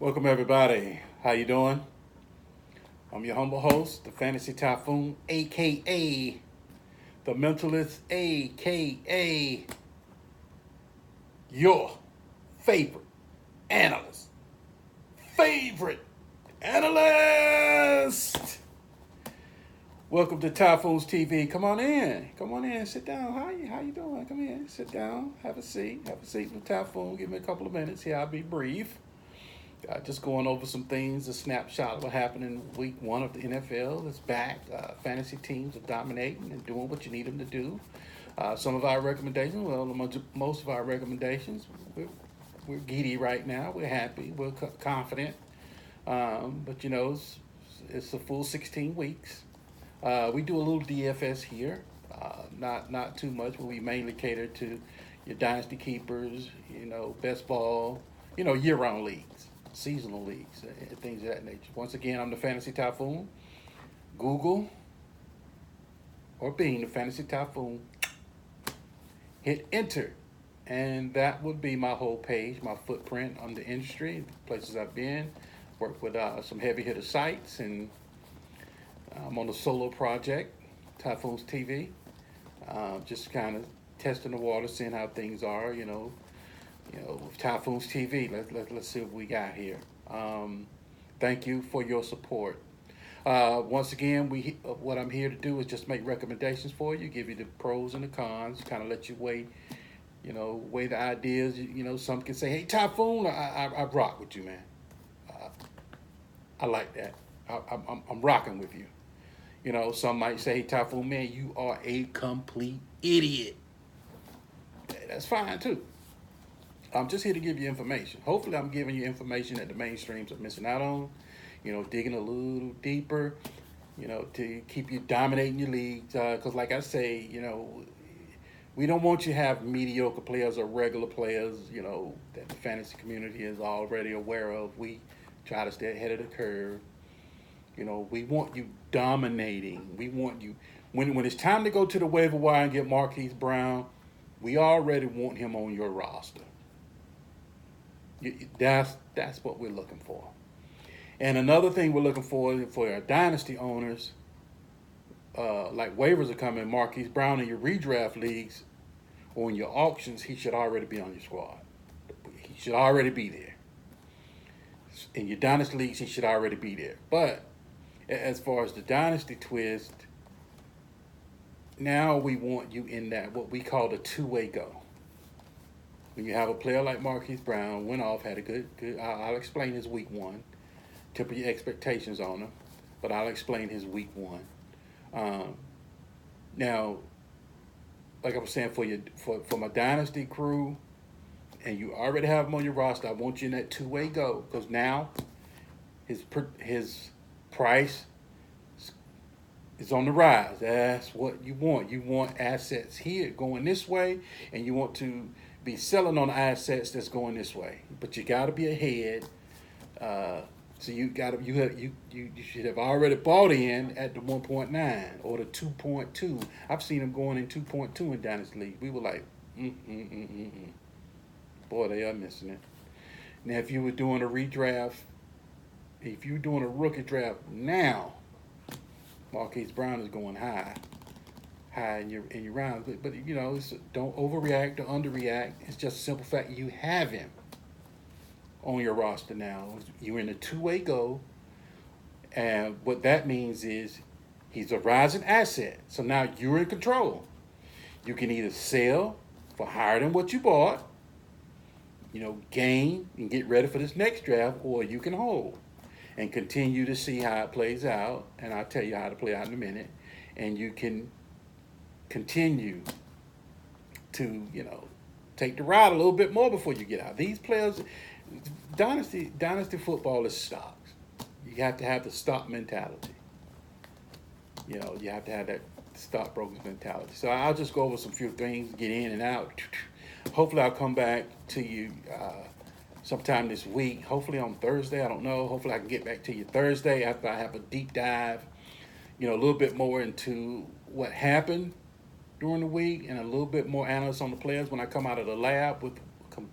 Welcome everybody. How you doing? I'm your humble host, the Fantasy Typhoon, aka the Mentalist, aka your favorite analyst. Favorite analyst. Welcome to Typhoons TV. Come on in. Come on in. Sit down. How you doing? Come in. Sit down. Have a seat. Have a seat with Typhoon. Give me a couple of minutes here. I'll be brief. Just going over some things, a snapshot of what happened in week one of the NFL is back. Fantasy teams are dominating and doing what you need them to do. Some of our recommendations, well, most of our recommendations, we're giddy right now. We're happy. We're confident. But, it's a full 16 weeks. We do a little DFS here. Not too much, but we mainly cater to your dynasty keepers, best ball, year-round leagues, seasonal leagues, things of that nature. Once again, I'm the Fantasy Typhoon. Google or Bing, the Fantasy Typhoon. Hit enter, and that would be my whole page, my footprint on the industry, places I've been. Worked with some heavy hitter sites, and I'm on a solo project, Typhoons TV. Just kind of testing the water, seeing how things are, with Typhoons TV. Let's see what we got here. Thank you for your support. Once again, what I'm here to do is just make recommendations for you, give you the pros and the cons, kind of let you weigh the ideas. Some can say, "Hey, Typhoon, I rock with you, man. I like that. I'm rocking with you." Some might say, "Hey, Typhoon, man, you are a complete idiot." That's fine too. I'm just here to give you information. Hopefully, I'm giving you information that the mainstreams are missing out on. Digging a little deeper, to keep you dominating your leagues. Because, like I say, we don't want you to have mediocre players or regular players, that the fantasy community is already aware of. We try to stay ahead of the curve. We want you dominating. We want you, when it's time to go to the waiver wire and get Marquise Brown, we already want him on your roster. That's what we're looking for. And another thing we're looking for our dynasty owners, like waivers are coming, Marquise Brown in your redraft leagues or in your auctions, he should already be on your squad. He should already be there. In your dynasty leagues, he should already be there. But as far as the dynasty twist, now we want you in that, what we call the two-way go. When you have a player like Marquise Brown, went off, had a good. I'll explain his week one. Temper your expectations on him, but I'll explain his week one. Now, like I was saying, for my dynasty crew, and you already have him on your roster, I want you in that two-way go, because now his price is on the rise. That's what you want. You want assets here going this way, and you want to be selling on assets that's going this way. But you got to be ahead. So you should have already bought in at the 1.9 or the 2.2. I've seen them going in 2.2 in Dynasty League. We were like, boy, they are missing it. Now, if you were doing a redraft, if you're doing a rookie draft now, Marquise Brown is going high in your rounds. But don't overreact or underreact. It's just a simple fact you have him on your roster now. You're in a two-way go, and what that means is he's a rising asset. So now you're in control. You can either sell for higher than what you bought, gain and get ready for this next draft, or you can hold and continue to see how it plays out. And I'll tell you how to play out in a minute. And you can continue to, take the ride a little bit more before you get out. These players, dynasty football is stocks. You have to have the stock mentality. You have to have that stockbroker's mentality. So I'll just go over some few things, get in and out. Hopefully I'll come back to you sometime this week. Hopefully on Thursday. I don't know. Hopefully I can get back to you Thursday after I have a deep dive, a little bit more into what happened during the week and a little bit more analysis on the players when I come out of the lab with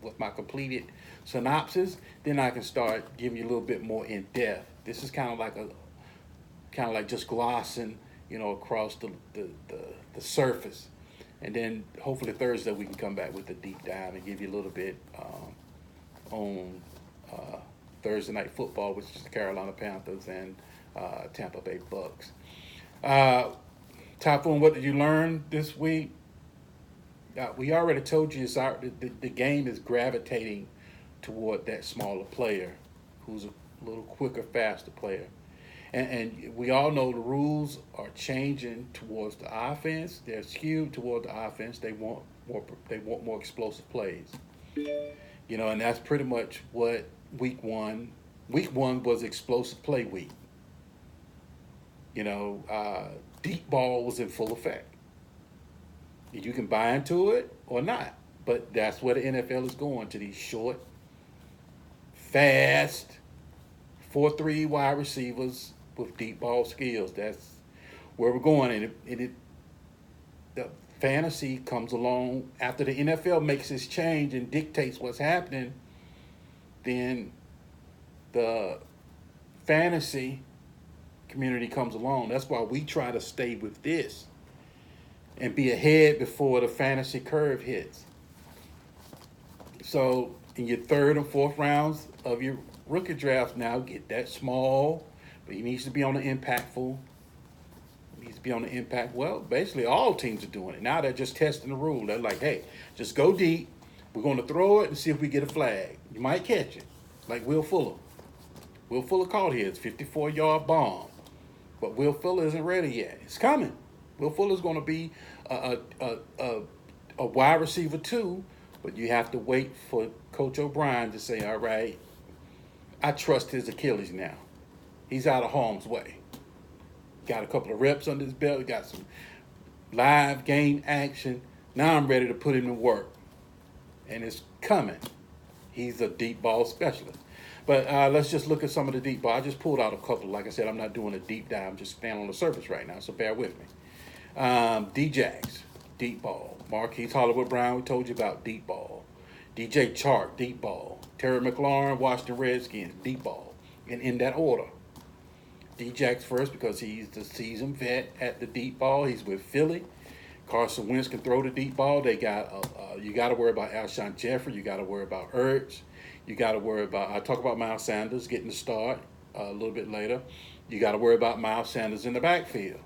with my completed synopsis, then I can start giving you a little bit more in depth. This is kind of like just glossing, across the surface, and then hopefully Thursday we can come back with a deep dive and give you a little bit on Thursday night football, which is the Carolina Panthers and Tampa Bay Bucks. Typhoon, what did you learn this week? We already told you the game is gravitating toward that smaller player who's a little quicker, faster player. And we all know the rules are changing towards the offense. They're skewed toward the offense. They want more explosive plays. And that's pretty much what week one was explosive play week. Deep ball was in full effect. You can buy into it or not, but that's where the NFL is going, to these short, fast, 4-3 wide receivers with deep ball skills. That's where we're going, and the fantasy comes along after the NFL makes its change and dictates what's happening. Then the fantasy community comes along. That's why we try to stay with this and be ahead before the fantasy curve hits. So in your third and fourth rounds of your rookie draft now, get that small, but he needs to be on the impactful. He needs to be on the impact. Well, basically all teams are doing it. Now they're just testing the rule. They're like, hey, just go deep. We're going to throw it and see if we get a flag. You might catch it, like Will Fuller. Will Fuller caught his 54-yard bomb. But Will Fuller isn't ready yet. It's coming. Will Fuller's going to be a wide receiver too, but you have to wait for Coach O'Brien to say, all right, I trust his Achilles now. He's out of harm's way. Got a couple of reps under his belt, got some live game action. Now I'm ready to put him to work. And it's coming. He's a deep ball specialist. But let's just look at some of the deep ball. I just pulled out a couple. Like I said, I'm not doing a deep dive. I'm just standing on the surface right now, so bear with me. D-Jax, deep ball. Marquise Hollywood Brown, we told you about deep ball. DJ Chark, deep ball. Terry McLaurin, Washington Redskins, deep ball. And in that order. D-Jax first because he's the seasoned vet at the deep ball. He's with Philly. Carson Wentz can throw the deep ball. They got you got to worry about Alshon Jeffrey. You got to worry about Ertz. You got to worry about, I talk about Miles Sanders getting the start a little bit later. You got to worry about Miles Sanders in the backfield.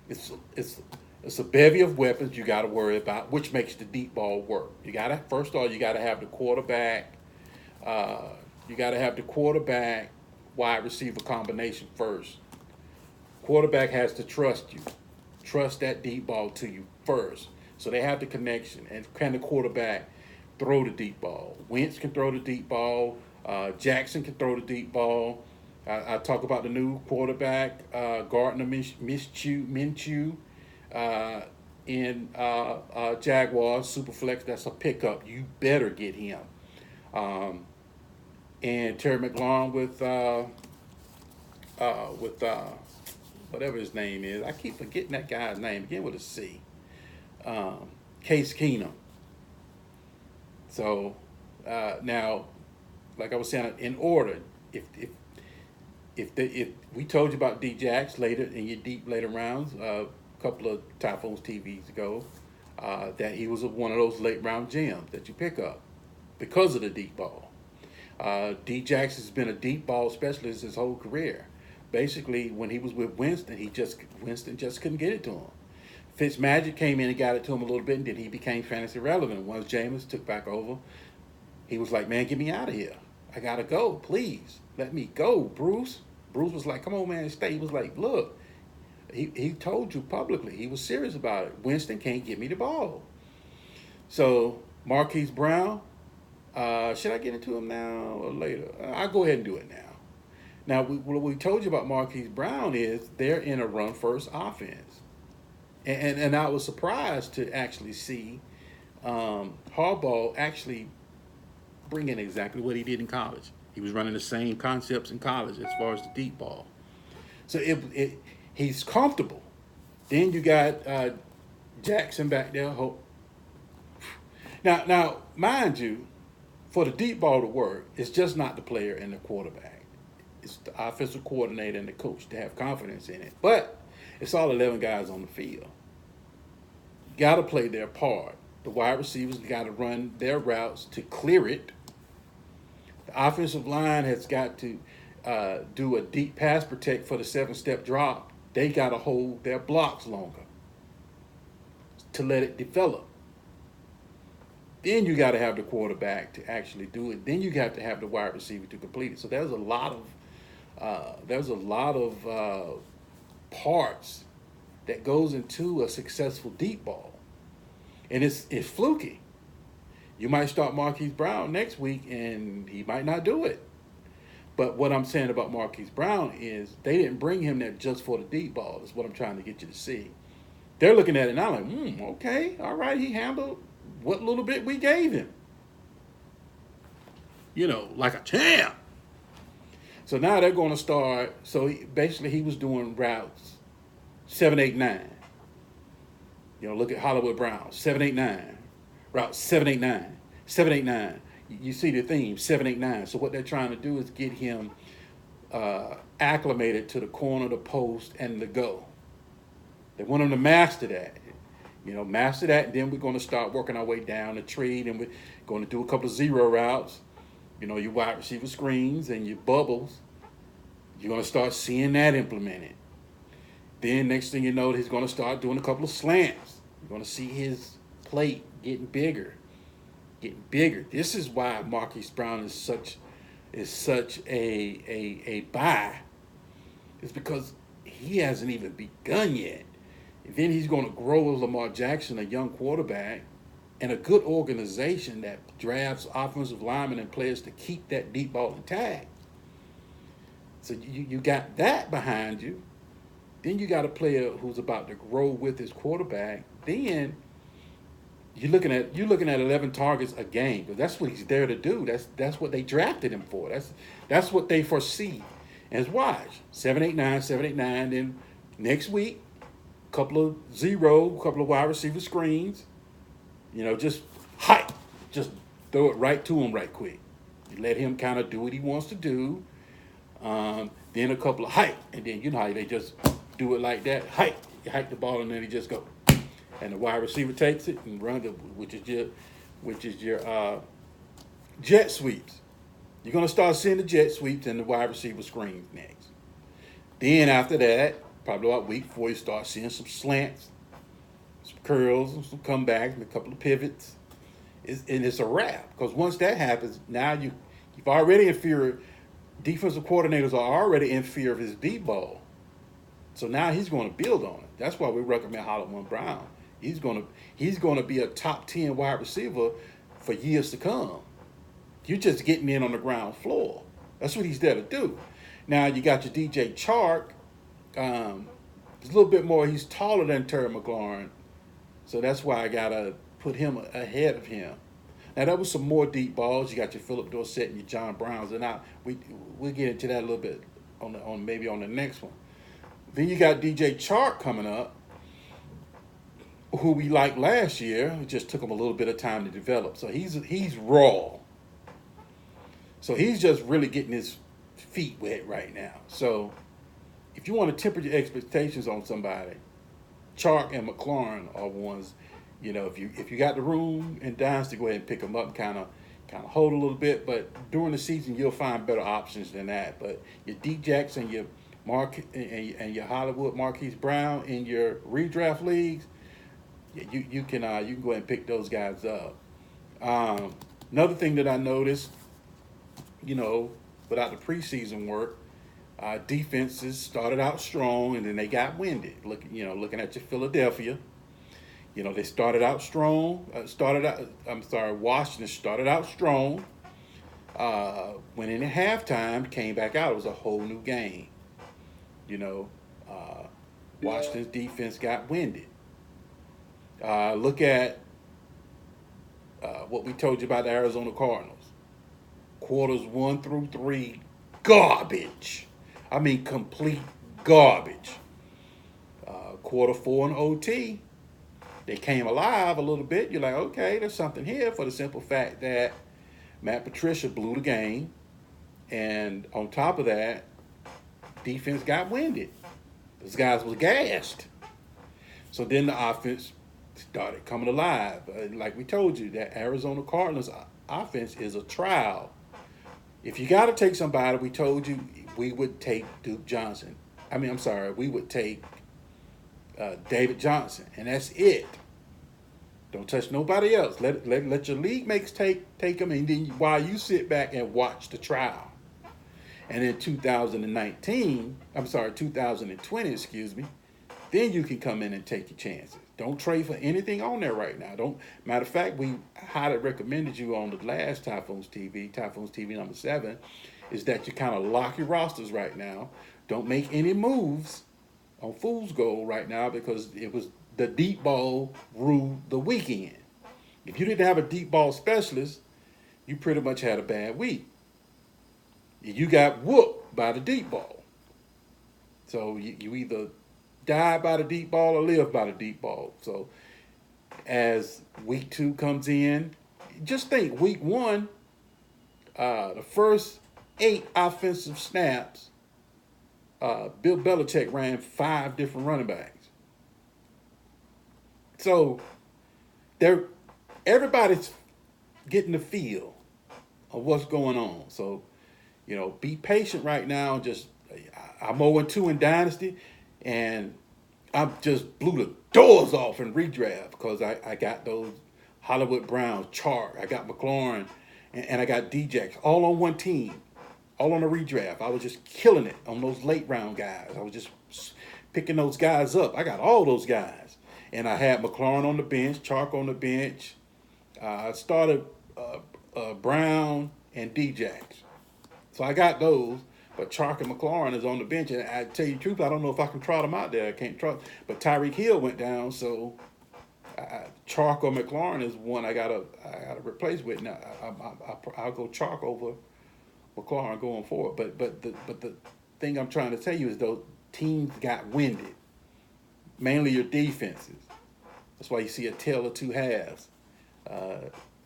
It's a bevy of weapons you got to worry about, which makes the deep ball work. First of all, you got to have the quarterback. You got to have the quarterback wide receiver combination first. Quarterback has to trust you. Trust that deep ball to you first. So they have the connection. And can the quarterback throw the deep ball? Wentz can throw the deep ball. Jackson can throw the deep ball. I talk about the new quarterback, Gardner Minshew in Jaguars, Superflex. That's a pickup. You better get him. And Terry McLaurin with whatever his name is. I keep forgetting that guy's name. Begin with a C. Case Keenum. So now, like I was saying, in order, if we told you about D-Jax later in your deep later rounds, a couple of Typhoons TVs ago, that he was one of those late round gems that you pick up because of the deep ball. D-Jax has been a deep ball specialist his whole career. Basically, when he was with Winston, Winston just couldn't get it to him. Fitzmagic came in and got it to him a little bit, and then he became fantasy relevant. Once Jameis took back over, he was like, man, get me out of here. I got to go. Please, let me go, Bruce. Bruce was like, come on, man, stay. He was like, look, he told you publicly. He was serious about it. Winston can't get me the ball. So Marquise Brown, should I get into him now or later? I'll go ahead and do it now. Now, what we told you about Marquise Brown is they're in a run-first offense. And I was surprised to actually see Harbaugh actually bring in exactly what he did in college. He was running the same concepts in college as far as the deep ball. So he's comfortable. Then you got Jackson back there. Now, mind you, For the deep ball to work, it's just not the player and the quarterback. It's the offensive coordinator and the coach to have confidence in it. But it's all 11 guys on the field. Got to play their part. The wide receivers got to run their routes to clear it. The offensive line has got to do a deep pass protect for the 7-step drop. They got to hold their blocks longer to let it develop. Then you got to have the quarterback to actually do it. Then you got to have the wide receiver to complete it. So there's a lot of parts that goes into a successful deep ball, and it's fluky. You might start Marquise Brown next week, and he might not do it. But what I'm saying about Marquise Brown is they didn't bring him there just for the deep ball. That's what I'm trying to get you to see. They're looking at it now like, okay, all right, he handled what little bit we gave him. Like a champ. So now they're going to start. So basically he was doing routes 7, 8, 9. Look at Hollywood Brown, 7, 8, 9. Route 7, 8, 9. 7, 8, 9. You see the theme, 7, 8, 9. So what they're trying to do is get him acclimated to the corner, the post, and the go. They want him to master that. Master that, and then we're going to start working our way down the tree, and we're going to do a couple of zero routes, your wide receiver screens and your bubbles. You're going to start seeing that implemented. Then next thing you know, he's going to start doing a couple of slants. You're going to see his plate getting bigger. This is why Marquise Brown is such a buy. It's because he hasn't even begun yet. And then he's going to grow as Lamar Jackson, a young quarterback, and a good organization that drafts offensive linemen and players to keep that deep ball intact. So you got that behind you. Then you got a player who's about to grow with his quarterback. Then you're looking at 11 targets a game, because that's what he's there to do. That's what they drafted him for. That's what they foresee. And watch 7, 8, 9, 7, 8, 9. Then next week, couple of wide receiver screens. Just throw it right to him right quick. You let him kind of do what he wants to do. Then a couple of hike, and then how they just do it like that. You hike the ball, and then he just go, and the wide receiver takes it and runs it, which is your jet sweeps. You're gonna start seeing the jet sweeps and the wide receiver screens next. Then after that, probably about week 4, you start seeing some slants, some curls, and some comebacks, and a couple of pivots. And it's a wrap, because once that happens, now you've already in fear. Defensive coordinators are already in fear of his deep ball. So now he's going to build on it. That's why we recommend Hollywood Brown. He's going to be a top 10 wide receiver for years to come. You're just getting in on the ground floor. That's what he's there to do. Now you got your DJ Chark. He's a little bit more. He's taller than Terry McLaurin, so that's why I gotta put him ahead of him. Now that was some more deep balls. You got your Philip Dorsett and your John Browns, and we'll get into that a little bit on maybe on the next one. Then you got DJ Chark coming up, who we liked last year. It just took him a little bit of time to develop. So he's raw. So he's just really getting his feet wet right now. So if you want to temper your expectations on somebody, Chark and McLaurin are ones. If you got the room and Dynasty, go ahead and pick them up and kind of hold a little bit. But during the season, you'll find better options than that. But your D-Jacks and your your Hollywood Marquise Brown in your redraft leagues, you can go ahead and pick those guys up. Another thing that I noticed, without the preseason work, defenses started out strong and then they got winded. Looking at your Philadelphia. They started out strong. Washington started out strong. Went in at halftime, came back out. It was a whole new game. Washington's defense got winded. Look at what we told you about the Arizona Cardinals. Quarters 1 through 3, garbage. I mean, complete garbage. Quarter 4 in OT, they came alive a little bit. You're like, okay, there's something here, for the simple fact that Matt Patricia blew the game, and on top of that, defense got winded. Those guys was gassed. So then the offense started coming alive. Like we told you, that Arizona Cardinals offense is a trial. If you got to take somebody, we told you we would take Duke Johnson. I'm sorry, we would take David Johnson, and that's it. Don't touch nobody else. Let your league mates take them, and then while you sit back and watch the trial. And in 2020, excuse me, then you can come in and take your chances. Don't trade for anything on there right now. Don't. Matter of fact, we highly recommended you on the last Typhoons TV number 7, is that you kind of lock your rosters right now. Don't make any moves on Fool's Gold right now, because it was the deep ball ruled the weekend. If you didn't have a deep ball specialist, you pretty much had a bad week. You got whooped by the deep ball. So you either die by the deep ball or live by the deep ball. So as week 2 comes in, just think week 1, the first 8 offensive snaps, Bill Belichick ran 5 different running backs. So everybody's getting the feel of what's going on. So, be patient right now. I'm 0-2 in Dynasty, and I just blew the doors off in redraft because I got those Hollywood Browns, Chark, I got McLaurin, and I got Djax all on one team, all on a redraft. I was just killing it on those late round guys. I was just picking those guys up. I got all those guys. And I had McLaurin on the bench, Chark on the bench. I started Brown and Djax. So I got those, but Chark and McLaurin is on the bench. And I tell you the truth, I don't know if I can trot them out there. I can't trot. But Tyreek Hill went down, so Chark or McLaurin is one I gotta replace with. Now I'll go Chark over McLaurin going forward. But the thing I'm trying to tell you is those teams got winded. Mainly your defenses. That's why you see a tale of two halves.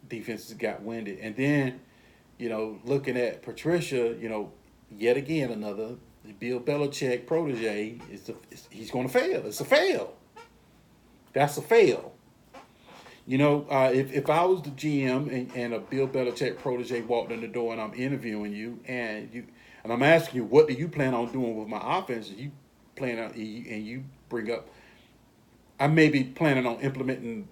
Defenses got winded. And then, looking at Patricia, yet again another Bill Belichick protege, he's going to fail. It's a fail. That's a fail. If I was the GM and a Bill Belichick protege walked in the door and I'm interviewing you and I'm asking you, what do you plan on doing with my offense? And you bring up, I may be planning on implementing,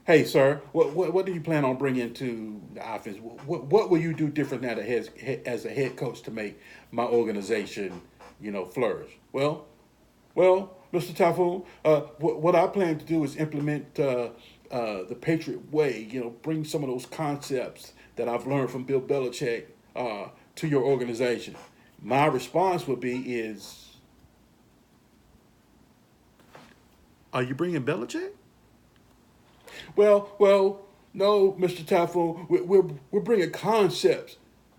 hey, sir, what do you plan on bringing to the offense? What will you do different now as a head coach to make my organization, flourish? Well, Mr. Typhoon, what I plan to do is implement the Patriot way, bring some of those concepts that I've learned from Bill Belichick to your organization. My response would be are you bringing Belichick? Well, no, Mr. Typhoon. We're bringing concepts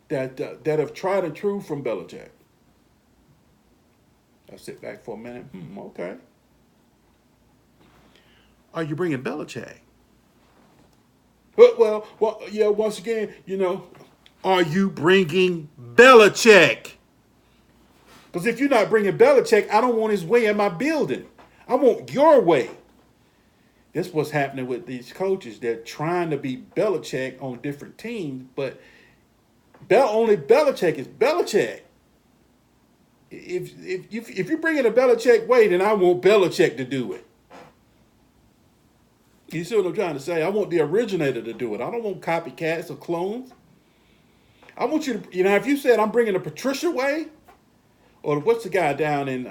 that have tried and true from Belichick. I'll sit back for a minute. Okay. Are you bringing Belichick? Well, yeah. Once again, are you bringing Belichick? Because if you're not bringing Belichick, I don't want his way in my building. I want your way. That's what's happening with these coaches. They're trying to be Belichick on different teams, but only Belichick is Belichick. If you bring in a Belichick way, then I want Belichick to do it. You see what I'm trying to say? I want the originator to do it. I don't want copycats or clones. I want you to, if you said I'm bringing a Patricia way, or what's the guy down in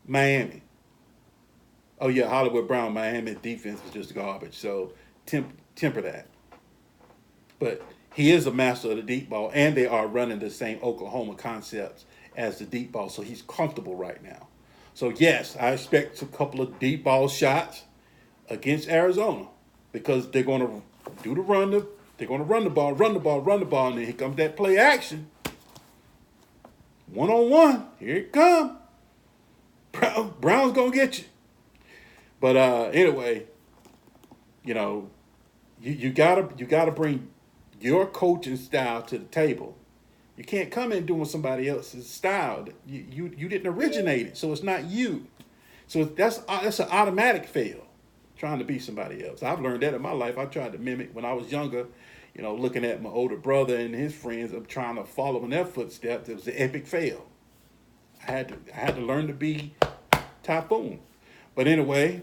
Miami? Oh, yeah, Hollywood Brown, Miami defense is just garbage. So temper that. But he is a master of the deep ball, and they are running the same Oklahoma concepts as the deep ball. So he's comfortable right now. So, yes, I expect a couple of deep ball shots against Arizona because they're going to do the run. They're going to run the ball, and then here comes that play action. One-on-one. Here it comes. Brown's going to get you. But anyway, you gotta bring your coaching style to the table. You can't come in doing somebody else's style. You didn't originate it, so it's not you. So that's an automatic fail, trying to be somebody else. I've learned that in my life. I tried to mimic when I was younger, looking at my older brother and his friends. I'm trying to follow in their footsteps. It was an epic fail. I had to learn to be Typhoon. But anyway,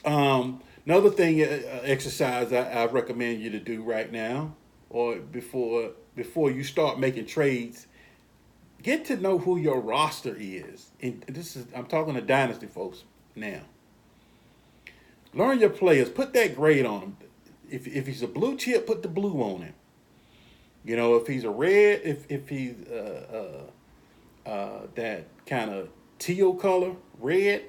another thing, exercise I recommend you to do right now, or before you start making trades, get to know who your roster is. And I'm talking to dynasty folks now. Learn your players. Put that grade on him. If he's a blue chip, put the blue on him. If he's a red, if he's that kind of teal color, red,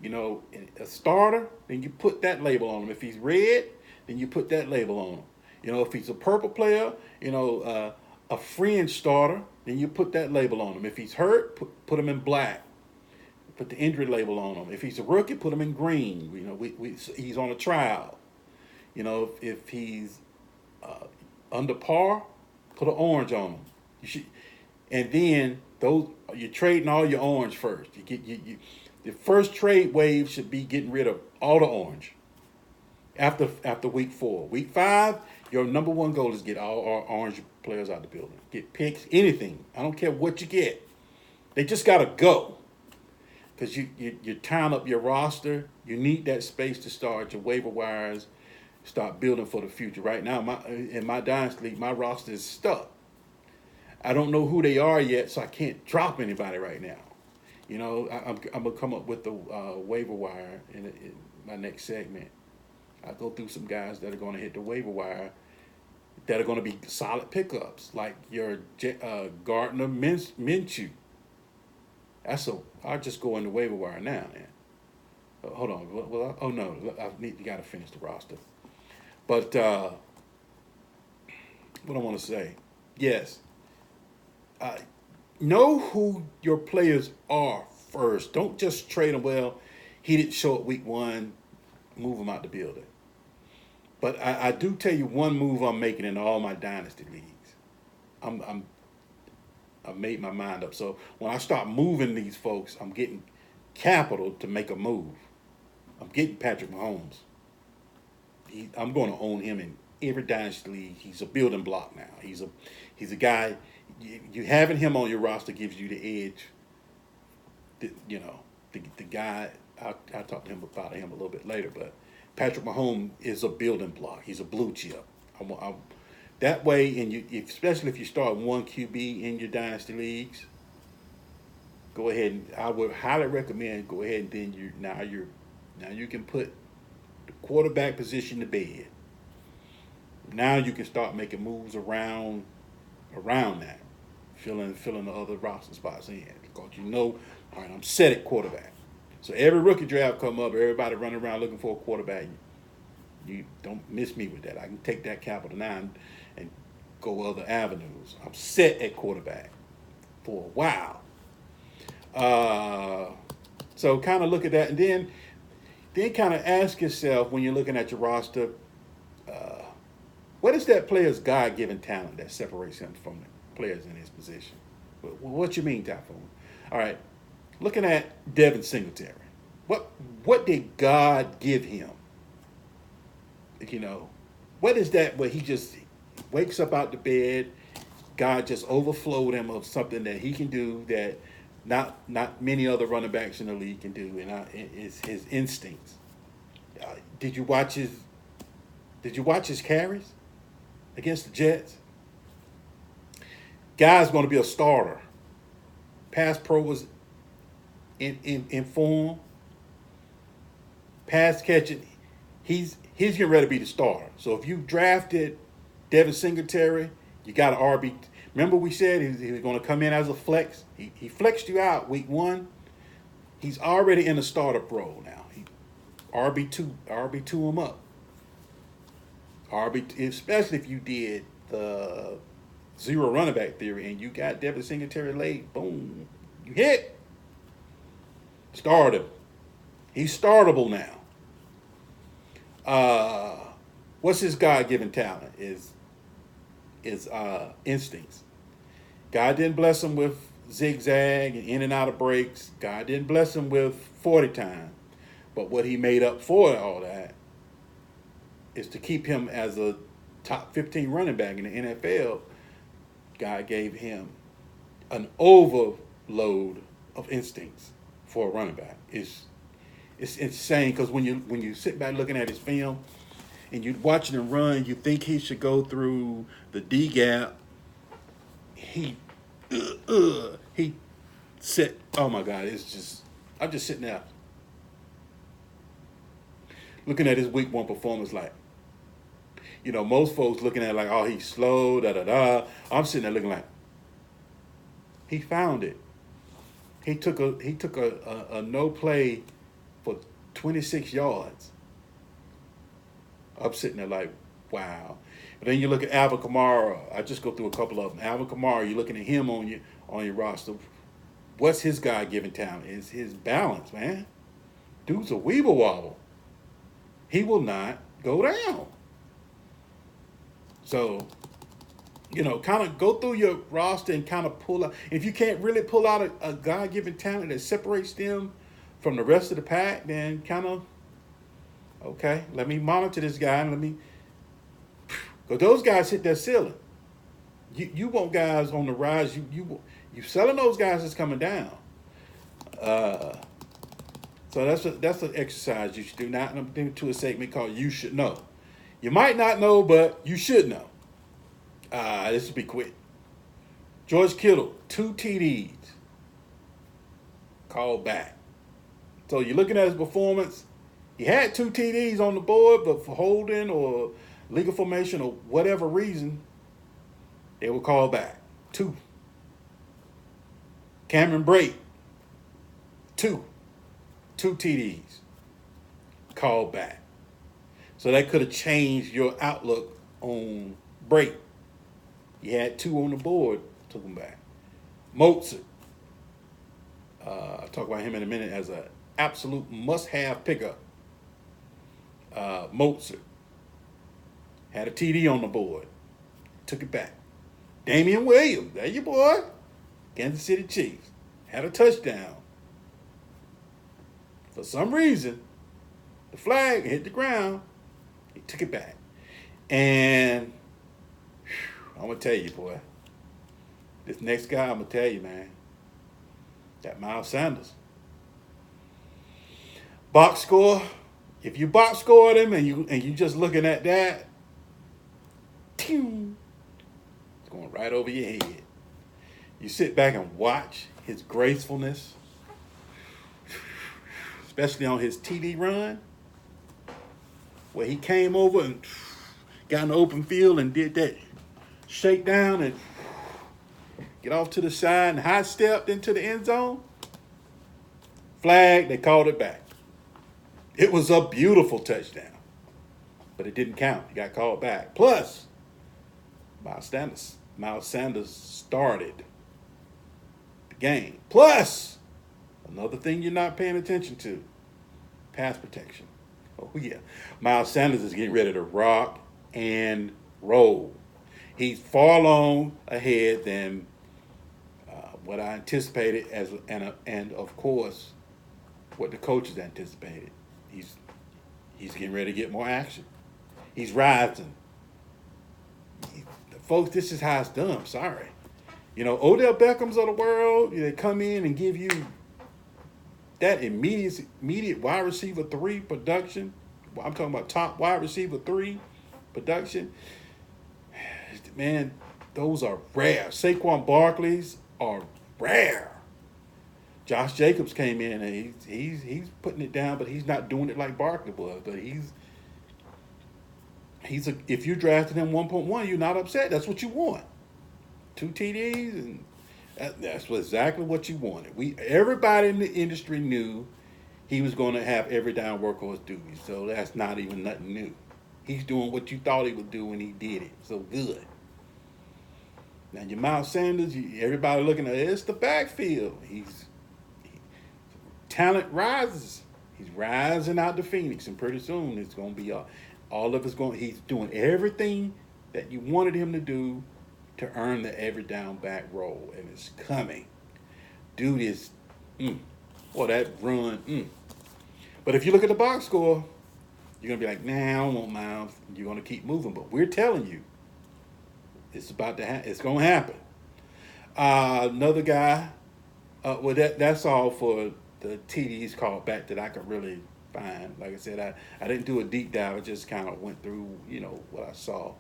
a starter, then you put that label on him. If he's red, then you put that label on him. If he's a purple player, a fringe starter, then you put that label on him. If he's hurt, put him in black. Put the injury label on him. If he's a rookie, put him in green. He's on a trial. If he's under par, put an orange on him. And then you're trading all your orange first. The first trade wave should be getting rid of all the orange. After week 4, week 5, your number one goal is get all our orange players out of the building. Get picks, anything. I don't care what you get. They just gotta go. Because you're tying up your roster. You need that space to start your waiver wires, start building for the future. Right now, in my dynasty league, my roster is stuck. I don't know who they are yet, so I can't drop anybody right now. I'm gonna come up with the waiver wire in my next segment. I go through some guys that are gonna hit the waiver wire that are gonna be solid pickups, like your Gardner Minshew. I'll just go in the waiver wire now, man. Hold on. Well, no, you got to finish the roster. But what I want to say, yes, know who your players are first. Don't just trade them. Well, he didn't show up week 1, move him out the building. But I do tell you one move I'm making in all my dynasty leagues. I've made my mind up. So when I start moving these folks, I'm getting capital to make a move. I'm getting Patrick Mahomes. I'm going to own him in every dynasty league. He's a building block now. He's a guy. You having him on your roster gives you the edge. The guy. I'll talk to him about him a little bit later. But Patrick Mahomes is a building block. He's a blue chip. That way, and especially if you start one QB in your dynasty leagues, go ahead and I would highly recommend go ahead and then now you can put the quarterback position to bed. Now you can start making moves around that, filling the other roster spots in, because all right, I'm set at quarterback. So every rookie draft come up, everybody running around looking for a quarterback. You don't miss me with that. I can take that capital now and go other avenues. I'm set at quarterback for a while. So kind of look at that, and then kind of ask yourself when you're looking at your roster, what is that player's God-given talent that separates him from the players in his position? What you mean, Typhoon? All right, looking at Devin Singletary. What did God give him? What is that where he just wakes up out the bed, God just overflowed him of something that he can do that not many other running backs in the league can do, and it's his instincts. Did you watch his carries against the Jets? Guy's going to be a starter. Pass pro was in form. Pass catching, he's getting ready to be the starter. So if you drafted Devin Singletary, you got an RB. Remember we said he was going to come in as a flex. He flexed you out week 1. He's already in the starter role now. He RB2 him up. Especially if you did the zero running back theory and you got Devin Singletary late, boom, you hit. Start him. He's startable now. What's his God-given talent? Is instincts. God didn't bless him with zigzag and in and out of breaks. God didn't bless him with 40 time. But what he made up for all that is to keep him as a top 15 running back in the NFL. God gave him an overload of instincts for a running back. It's insane because when you sit back looking at his film and you watching him run, you think he should go through the D gap. He sit. Oh my God! It's just I'm just sitting there looking at his week one performance. Like, most folks looking at it like, oh, he's slow. Da da da. I'm sitting there looking like he found it. He took a no play for 26 yards. I'm sitting there like, wow. But then you look at Alvin Kamara. I just go through a couple of them. Alvin Kamara, you're looking at him on your roster. What's his God-given talent? Is his balance, man. Dude's a weeble wobble. He will not go down. So, kind of go through your roster and kind of pull out. If you can't really pull out a God-given talent that separates them from the rest of the pack, then kind of, okay, let me monitor this guy and because those guys hit their ceiling. You want guys on the rise. You selling those guys that's coming down. So that's an exercise you should do. Now I'm doing to a segment called "You Should Know." You might not know, but you should know. This will be quick. George Kittle, 2 TDs, called back. So you're looking at his performance. He had 2 TDs on the board, but for holding or legal formation or whatever reason, they were called back. 2. Cameron Brate, 2 TDs, called back. So that could have changed your outlook on Brate. You had 2 on the board, took them back. Mozart, I'll talk about him in a minute as an absolute must-have pickup. Mozart had a TD on the board, took it back. Damian Williams, there you boy, Kansas City Chiefs, had a touchdown. For some reason, the flag hit the ground. He took it back. And I'm going to tell you, boy, this next guy, I'm going to tell you, man, that Miles Sanders. Box score, if you box scored him and you just looking at that, it's going right over your head. You sit back and watch his gracefulness, especially on his TD run, where he came over and got in the open field and did that shake down and get off to the side and high stepped into the end zone. Flag, they called it back. It was a beautiful touchdown, but it didn't count. It got called back. Plus, Miles Sanders started the game. Plus, another thing you're not paying attention to, pass protection. Oh, yeah. Miles Sanders is getting ready to rock and roll. He's far long ahead than what I anticipated and of course, what the coaches anticipated. He's getting ready to get more action. He's rising. Folks, this is how it's done. I'm sorry. Odell Beckhams of the world, they come in and give you that immediate wide receiver 3 production. I'm talking about top wide receiver 3 production. Man, those are rare. Saquon Barkley's are rare. Josh Jacobs came in and he's putting it down, but he's not doing it like Barkley was. But if you drafted him 1.1, you're not upset. That's what you want. 2 TDs, and that's exactly what you wanted. Everybody in the industry knew he was going to have every down workhorse duties, so that's not even nothing new. He's doing what you thought he would do when he did it. So good. Now your Miles Sanders, everybody looking at it's the backfield. Talent rises. He's rising out to Phoenix, and pretty soon it's going to be All of it's going. He's doing everything that you wanted him to do to earn the every down back role, and it's coming. Dude is, boy, that run. But if you look at the box score, you're gonna be like, nah, I don't want Miles. You're gonna keep moving, but we're telling you, it's about to happen. It's gonna happen. Another guy. Well, that's all for the TDs called back that I could really find. Like I said, I didn't do a deep dive. I just kind of went through, what I saw.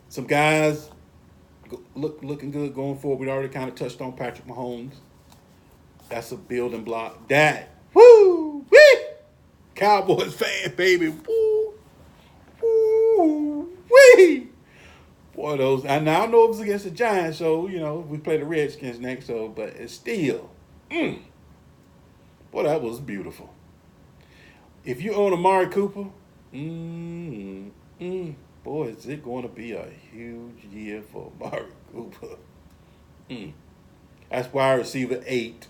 Some guys looking good going forward. We already kind of touched on Patrick Mahomes. That's a building block. That, woo, wee, Cowboys fan, baby, woo, woo, wee. Boy, those. I now know it was against the Giants, so we play the Redskins next. So, but it's still, boy, that was beautiful. If you own Amari Cooper, boy, is it going to be a huge year for Amari Cooper. That's wide receiver 8.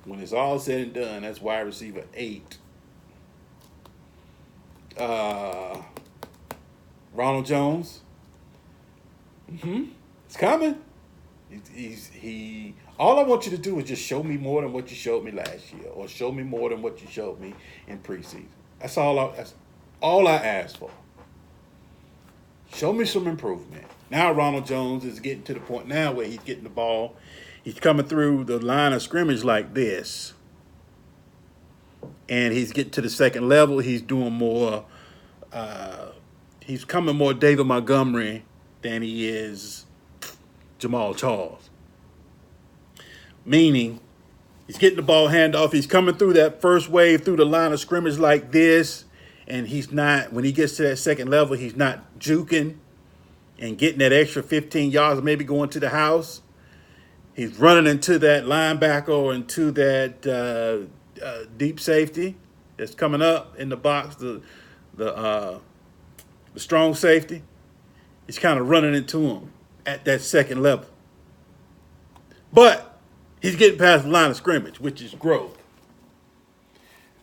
When it's all said and done, that's wide receiver 8. Ronald Jones. It's coming. He. All I want you to do is just show me more than what you showed me last year, or show me more than what you showed me in preseason. That's all I asked for. Show me some improvement. Now Ronald Jones is getting to the point now where he's getting the ball. He's coming through the line of scrimmage like this. And he's getting to the second level. He's doing more, he's coming more David Montgomery than he is Jamal Charles. Meaning, he's getting the ball handoff. He's coming through that first wave through the line of scrimmage like this. And he's not, when he gets to that second level, he's not juking and getting that extra 15 yards, maybe going to the house. He's running into that linebacker or into that deep safety that's coming up in the box, the strong safety. He's kind of running into him at that second level. But he's getting past the line of scrimmage, which is growth.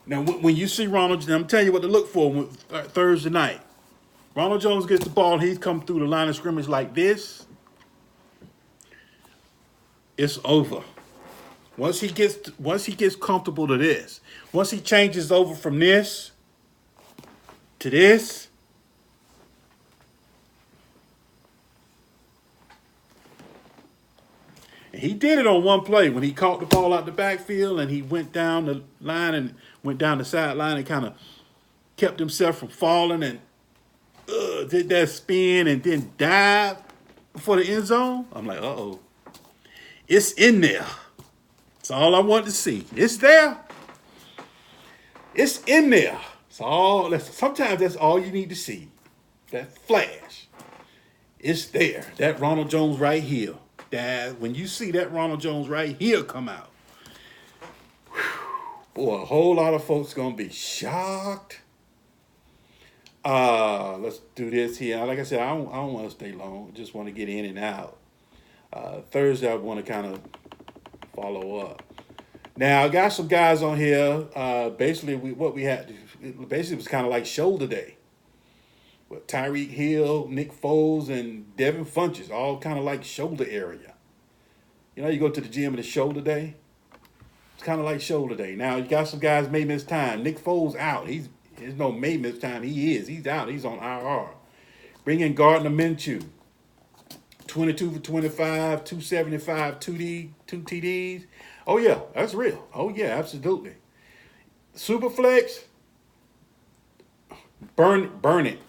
Now, when you see Ronald, I'm telling you what to look for Thursday night. Ronald Jones gets the ball, and he's come through the line of scrimmage like this. It's over. Once he gets comfortable to this, once he changes over from this to this, and he did it on one play when he caught the ball out the backfield and he went down the line and went down the sideline and kind of kept himself from falling and did that spin and then dived for the end zone. I'm like, uh-oh. It's in there. That's all I want to see. It's there. It's in there. Sometimes that's all you need to see. That flash. It's there. That Ronald Jones right here. When you see that Ronald Jones right here come out, boy, a whole lot of folks gonna be shocked. Let's do this here. Like I said, I don't want to stay long. I just want to get in and out. Thursday, I want to kind of follow up. Now, I got some guys on here. Basically, what we had, it was kind of like shoulder day. With Tyreek Hill, Nick Foles, and Devin Funchess, all kind of like shoulder area. You go to the gym and it's shoulder day. It's kind of like shoulder day. Now, you got some guys may miss time. Nick Foles out. There's no may miss time. He's out. He's on IR. Bring in Gardner Minshew. 22 for 25, 275, 2 TDs. Oh, yeah, that's real. Oh, yeah, absolutely. Superflex, burn it.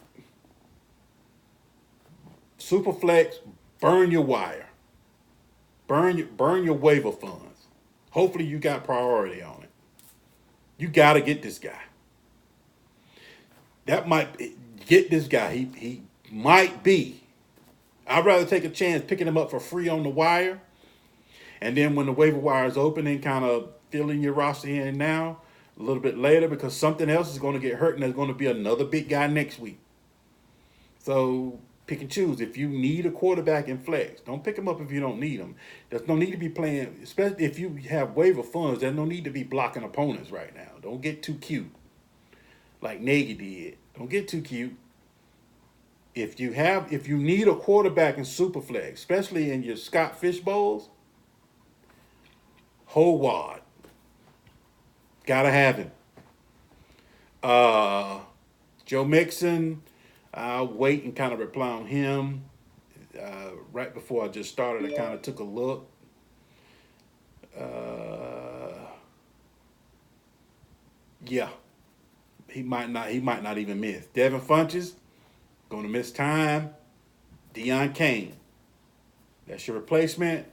Superflex, burn your wire. Burn your waiver funds. Hopefully you got priority on it. You got to get this guy. Get this guy. He might be. I'd rather take a chance picking him up for free on the wire. And then when the waiver wire is open and kind of filling your roster in now, a little bit later, because something else is going to get hurt and there's going to be another big guy next week. So pick and choose. If you need a quarterback in flex, don't pick him up if you don't need him. There's no need to be playing, especially if you have waiver funds. There's no need to be blocking opponents right now. Don't get too cute, like Nagy did. Don't get too cute. If you need a quarterback in Superflex, especially in your Scott Fish Bowls, Howard, gotta have him. Joe Mixon, I'll wait and kind of reply on him. Right before I just started, I kind of took a look. Yeah, he might not even miss. Devin Funches going to miss time. Deion Kane, that's your replacement.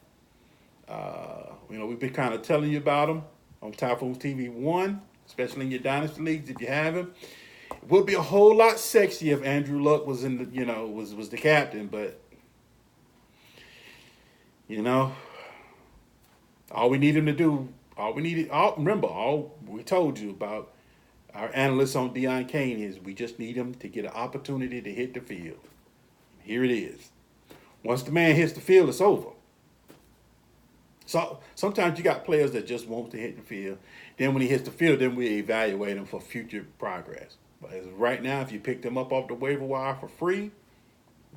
We've been kind of telling you about him on Typhoons TV 1, especially in your dynasty leagues if you have him. It would be a whole lot sexier if Andrew Luck was in the, was the captain, but all we need him to do, all we told you about our analysts on Deion Kane is we just need him to get an opportunity to hit the field. Here it is. Once the man hits the field, it's over. So sometimes you got players that just want to hit the field. Then when he hits the field, then we evaluate him for future progress. But as of right now, if you picked him up off the waiver wire for free,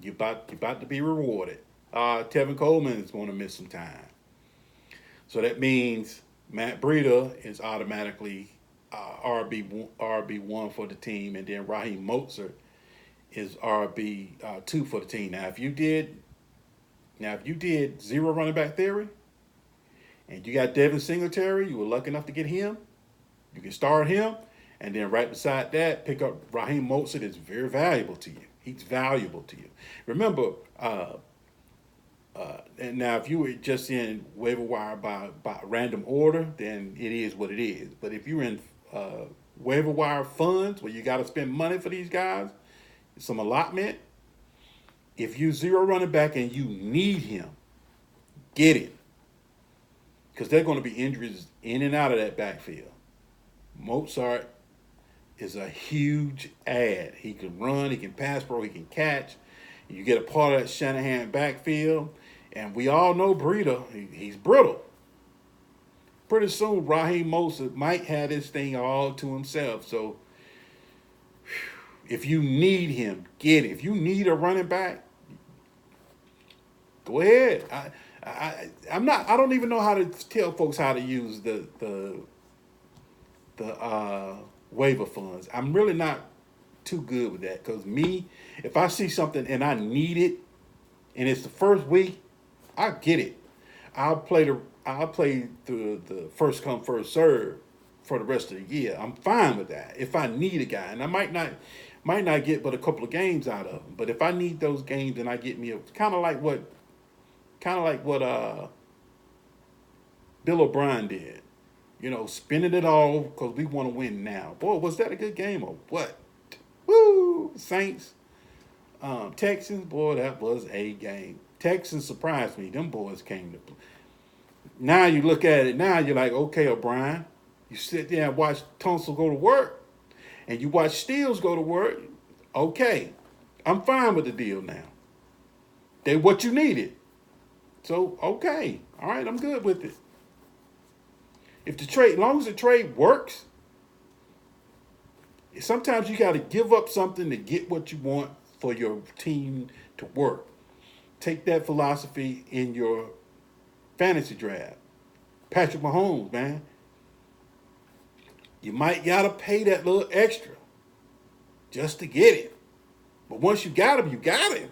you're about to be rewarded. Tevin Coleman is going to miss some time. So that means Matt Breida is automatically RB1 for the team, and then Raheem Mostert is RB2 for the team. Now, if you did zero running back theory, and you got Devin Singletary, you were lucky enough to get him, you can start him, and then right beside that, pick up Raheem Mostert. Is very valuable to you. He's valuable to you. Remember, and now if you were just in waiver wire by random order, then it is what it is. But if you're in waiver wire funds where you got to spend money for these guys, some allotment, if you zero running back and you need him, get him. Because there are going to be injuries in and out of that backfield. Mostert is a huge add. He can run, he can pass pro, he can catch. You get a part of that Shanahan backfield. And we all know Breida, he's brittle. Pretty soon, Raheem Mostert might have this thing all to himself. So if you need him, get him. If you need a running back, go ahead. I don't even know how to tell folks how to use the waiver funds. I'm really not too good with that, because if I see something and I need it, and it's the first week, I get it. I'll play the first come first serve for the rest of the year. I'm fine with that. If I need a guy, and I might not get but a couple of games out of him, but if I need those games, and I get me kind of like what Bill O'Brien did. Spending it all because we want to win now. Boy, was that a good game or what? Woo! Saints, Texans, boy, that was a game. Texans surprised me. Them boys came to play. Now you look at it, now you're like, okay, O'Brien, you sit there and watch Tunsil go to work, and you watch Steels go to work. Okay, I'm fine with the deal now. They what you needed. So, okay, all right, I'm good with it. If the trade, as long as the trade works, sometimes you got to give up something to get what you want for your team to work. Take that philosophy in your fantasy draft. Patrick Mahomes, man. You might got to pay that little extra just to get it. But once you got him, you got him.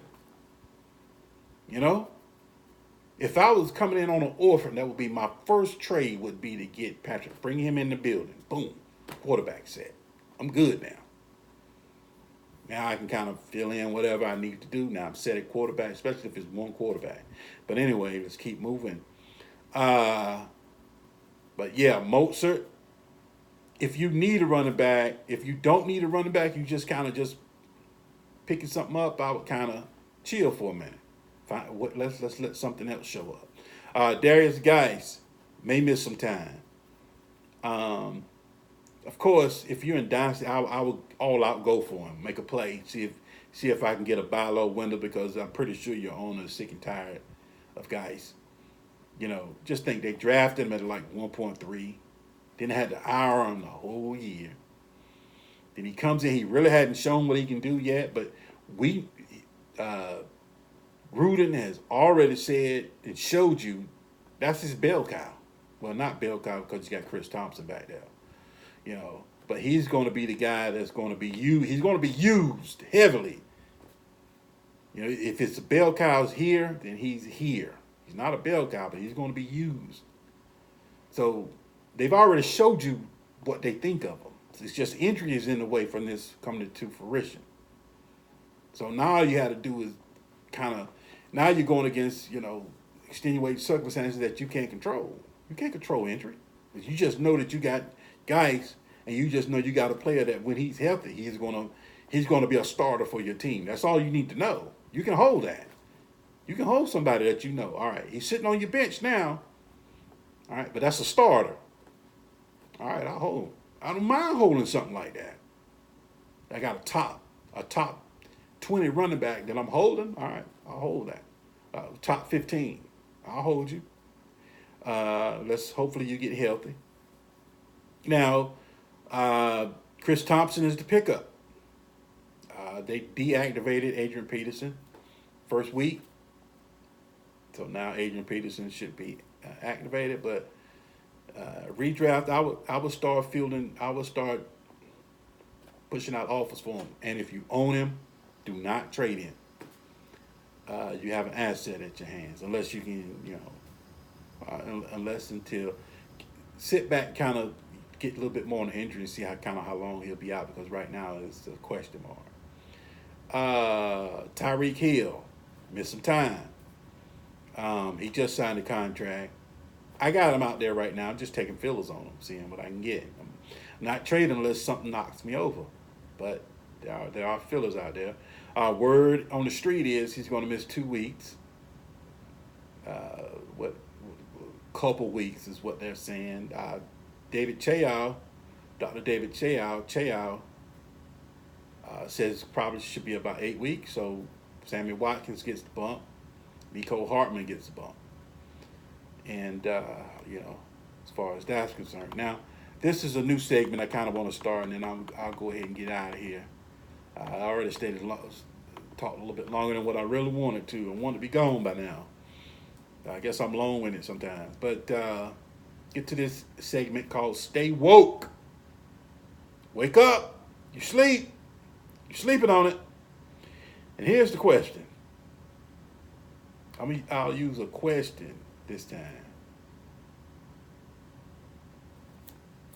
If I was coming in on an orphan, that would be my first trade, would be to get Patrick, bring him in the building. Boom, quarterback set. I'm good now. Now I can kind of fill in whatever I need to do. Now I'm set at quarterback, especially if it's one quarterback. But anyway, let's keep moving. But yeah, Mostert, if you need a running back, if you don't need a running back, you just kind of just picking something up, I would kind of chill for a minute. Let's let something else show up. Darius Geis may miss some time. Of course, if you're in Dynasty, I would all out go for him. Make a play. See see if I can get a buy low window because I'm pretty sure your owner is sick and tired of guys. Just think they drafted him at like 1.3. Then had the eye on him the whole year. Then he comes in, he really hadn't shown what he can do yet, but Gruden has already said and showed you that's his bell cow. Well, not bell cow because you got Chris Thompson back there. But he's going to be the guy that's going to be used. He's going to be used heavily. If it's a bell cow's here, then he's here. He's not a bell cow, but he's going to be used. So they've already showed you what they think of him. It's just injury is in the way from this coming to fruition. So now all you had to do is now you're going against, extenuating circumstances that you can't control. You can't control injury. You just know that you got guys, and you just know you got a player that when he's healthy, he's going to be a starter for your team. That's all you need to know. You can hold that. You can hold somebody that you know. All right, he's sitting on your bench now. All right, but that's a starter. All right, I'll hold. I don't mind holding something like that. I got a top 20 running back that I'm holding. All right, I'll hold that. Top 15, I'll hold you. Hopefully you get healthy. Now, Chris Thompson is the pickup. They deactivated Adrian Peterson first week. So now Adrian Peterson should be activated, but redraft, I would start pushing out offers for him. And if you own him, do not trade him. You have an asset at your hands, unless you can, until sit back, kind of get a little bit more on the injury and see how long he'll be out, because right now it's a question mark. Tyreek Hill missed some time. He just signed a contract. I got him out there right now. I'm just taking fillers on him, seeing what I can get. I'm not trading unless something knocks me over, but there are fillers out there. Word on the street is he's going to miss 2 weeks. Couple weeks is what they're saying. Dr. David Chao says probably should be about 8 weeks. So Sammy Watkins gets the bump. Mecole Hardman gets the bump. And, as far as that's concerned. Now, this is a new segment I kind of want to start, and then I'll go ahead and get out of here. I already talked a little bit longer than what I really wanted to. I wanted to be gone by now. I guess I'm long-winded sometimes. But get to this segment called Stay Woke. Wake up. You sleep. You're sleeping on it. And here's the question. I'll use a question this time.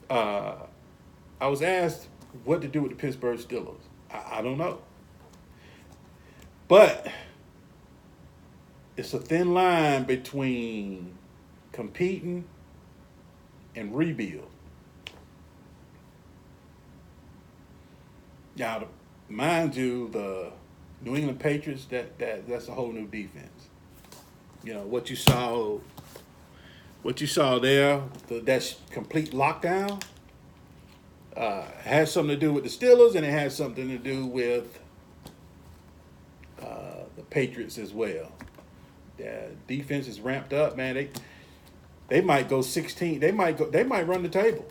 I was asked what to do with the Pittsburgh Steelers. I don't know. But it's a thin line between competing and rebuild. Now, mind you, the New England Patriots, that's a whole new defense. What you saw there, that's complete lockdown, has something to do with the Steelers, and it has something to do with the Patriots as well. The defense is ramped up, man. They might go 16. They might run the table.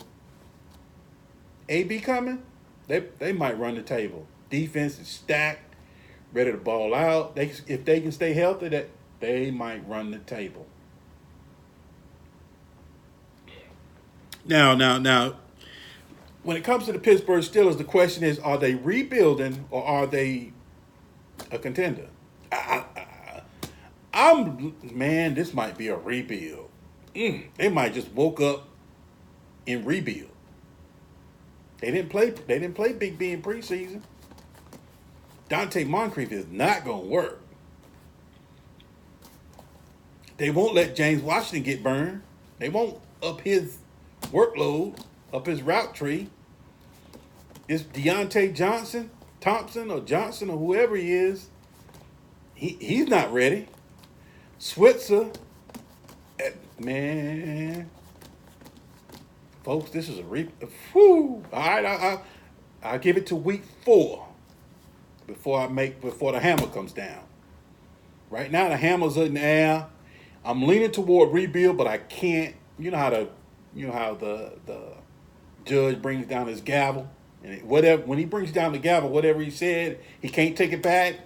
AB coming, they might run the table. Defense is stacked, ready to ball out. If they can stay healthy, they might run the table. Now, when it comes to the Pittsburgh Steelers, the question is, are they rebuilding or are they a contender? This might be a rebuild. They might just woke up and rebuild. They didn't play Big B in preseason. Dante Moncrief is not going to work. They won't let James Washington get burned. They won't up his workload, up his route tree. It's Deontay Thompson or whoever he is. He's not ready. Switzer, man. Folks, this is All right, I'll give it to week 4 before the hammer comes down. Right now the hammer's in the air. I'm leaning toward rebuild, but I can't. You know how the judge brings down his gavel, and when he brings down the gavel, whatever he said, he can't take it back.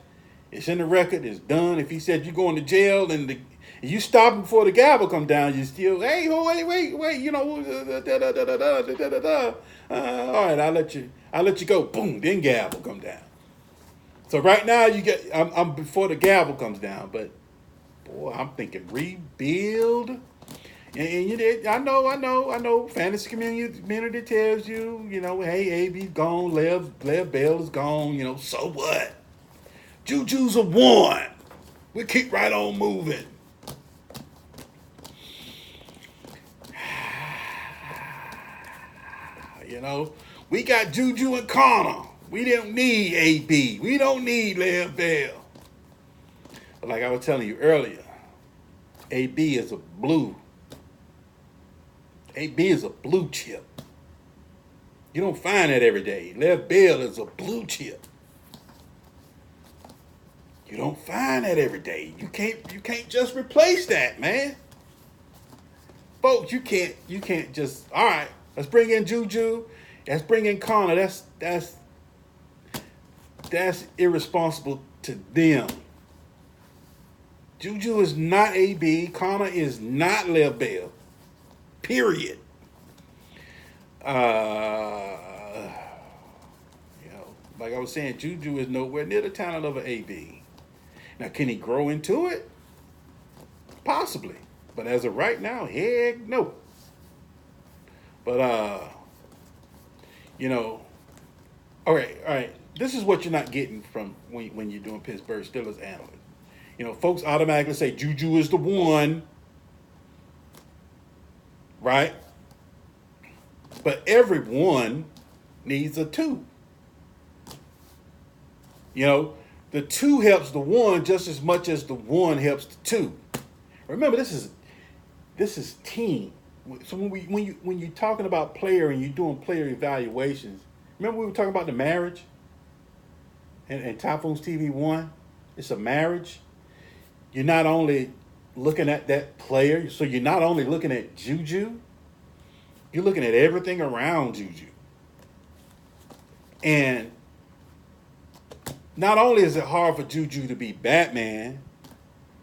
It's in the record. It's done. If he said you're going to jail and you stop him before the gavel come down, you still, hey, wait, you know, all right, I'll let you go. Boom, then gavel come down. So right now I'm before the gavel comes down, but boy, I'm thinking rebuild. And I know. Fantasy community tells you, hey, AB's gone, Lev Bell is gone. So what? Juju's a one. We keep right on moving. We got Juju and Connor. We don't need AB. We don't need Lev Bell. But like I was telling you earlier, AB is a blue chip. You don't find that every day. Lev Bell is a blue chip. You don't find that every day. You can't just replace that, man. Folks, you can't just, all right, let's bring in Juju. Let's bring in Connor. That's irresponsible to them. Juju is not AB. Connor is not Lev Bell. Period. Like I was saying, Juju is nowhere near the talent of an AB. Now, can he grow into it? Possibly. But as of right now, heck no. But, all right. This is what you're not getting from when you're doing Pittsburgh Steelers analysts. Folks automatically say Juju is the one, right? But everyone needs a two. The two helps the one just as much as the one helps the two. Remember, this is team. So when you're talking about player and you're doing player evaluations, remember we were talking about the marriage and Typhoons TV 1? It's a marriage. You're not only looking at that player, so you're not only looking at Juju, you're looking at everything around Juju. And not only is it hard for Juju to be Batman,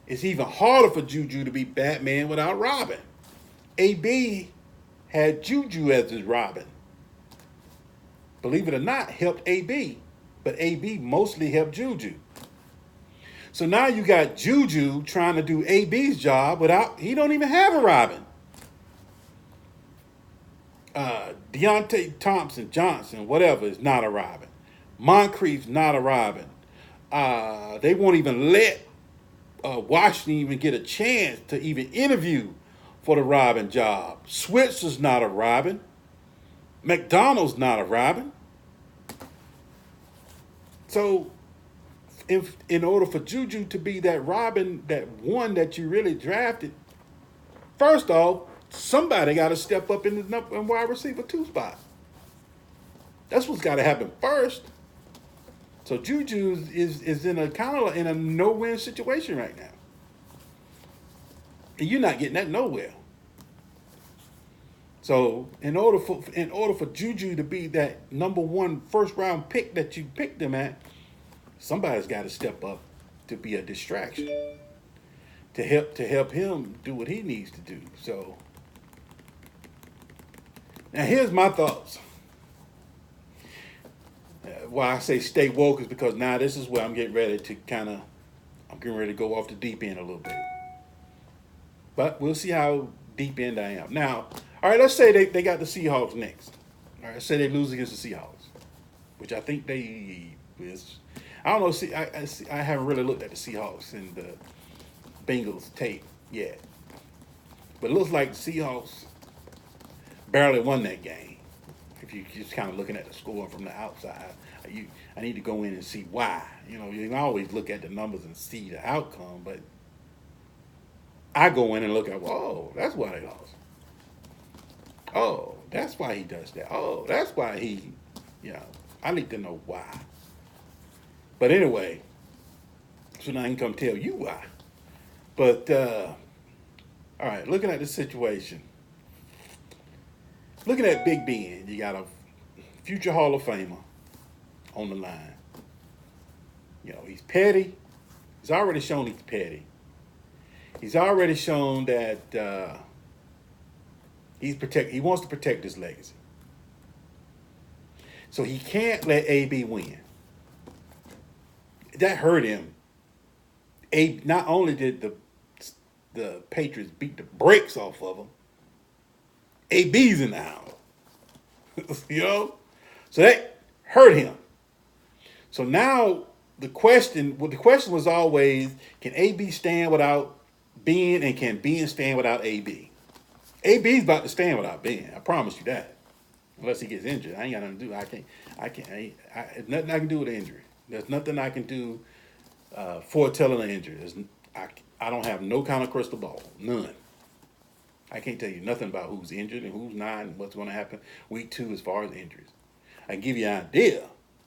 it's even harder for Juju to be Batman without Robin. AB had Juju as his Robin. Believe it or not, helped AB. But AB mostly helped Juju. So now you got Juju trying to do AB's job he don't even have a Robin. Deontay Thompson, Johnson, whatever, is not a Robin. Moncrief's not a Robin. They won't even let Washington even get a chance to even interview for the Robin job. Switzer's not a Robin. McDonald's not a Robin. So in order for Juju to be that Robin, that one that you really drafted, first off, somebody got to step up in the wide receiver 2 spot. That's what's got to happen first. So Juju is in a kind of in a no-win situation right now. And you're not getting that nowhere. So in order for Juju to be that number 1 first-round pick that you picked him at, somebody's got to step up to be a distraction to help him do what he needs to do. So now here's my thoughts. Why I say stay woke is because now this is where I'm getting ready to go off the deep end a little bit. But we'll see how deep end I am. Now, all right, let's say they got the Seahawks next. All right, let's say they lose against the Seahawks, which I think they is. I don't know. See, I haven't really looked at the Seahawks and the Bengals tape yet. But it looks like the Seahawks barely won that game. If you're just kind of looking at the score from the outside, I need to go in and see why. You can always look at the numbers and see the outcome, but I go in and look at, oh, that's why they lost. Oh, that's why he does that. Oh, that's why I need to know why. But anyway, so now I can come tell you why. But all right, looking at the situation, looking at Big Ben, you got a future Hall of Famer on the line. You know, he's petty. He's already shown he's petty. He's already shown that he wants to protect his legacy. So he can't let AB win. That hurt him. Not only did the Patriots beat the brakes off of him, AB's in the house. You know? So that hurt him. So now the question was always, can AB stand without Ben, and can Ben stand without AB? AB's about to stand without Ben. I promise you that. Unless he gets injured. I ain't got nothing to do. Nothing I can do with an injury. There's nothing I can do foretelling an injury. I don't have no kind of crystal ball. None. I can't tell you nothing about who's injured and who's not and what's going to happen week 2 as far as injuries. I can give you an idea,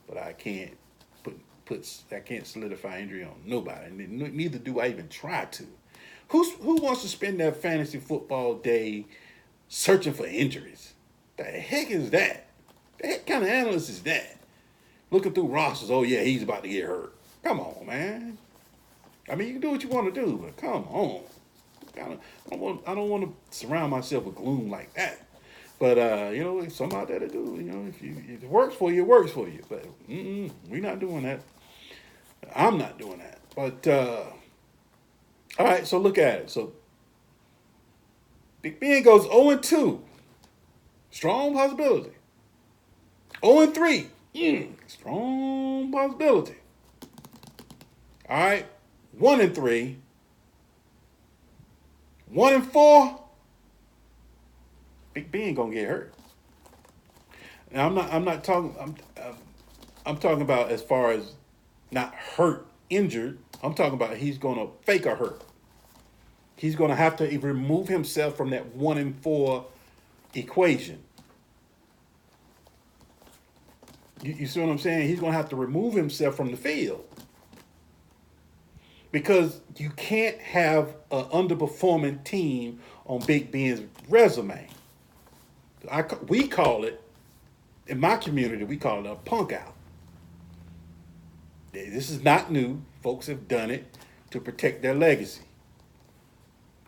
but I can't I can't solidify injury on nobody. Neither do I even try to. Who wants to spend their fantasy football day searching for injuries? The heck is that? The heck kind of analyst is that? Looking through rosters, oh yeah, he's about to get hurt. Come on, man. I mean, you can do what you want to do, but come on. I don't want to surround myself with gloom like that. But you know, if something out there to do, you know, if it works for you, it works for you. But we're not doing that. I'm not doing that. But all right, so look at it. So Big Ben goes 0-2. Strong possibility. 0-3. Strong possibility. All right. 1-3. 1-4. Big Ben gonna get hurt. Now I'm not talking. I'm talking about as far as not hurt, injured. I'm talking about he's gonna fake a hurt. He's gonna have to remove himself from that 1-4 equation. You see what I'm saying? He's gonna have to remove himself from the field. Because you can't have an underperforming team on Big Ben's resume. We call it, in my community, we call it a punk out. This is not new. Folks have done it to protect their legacy.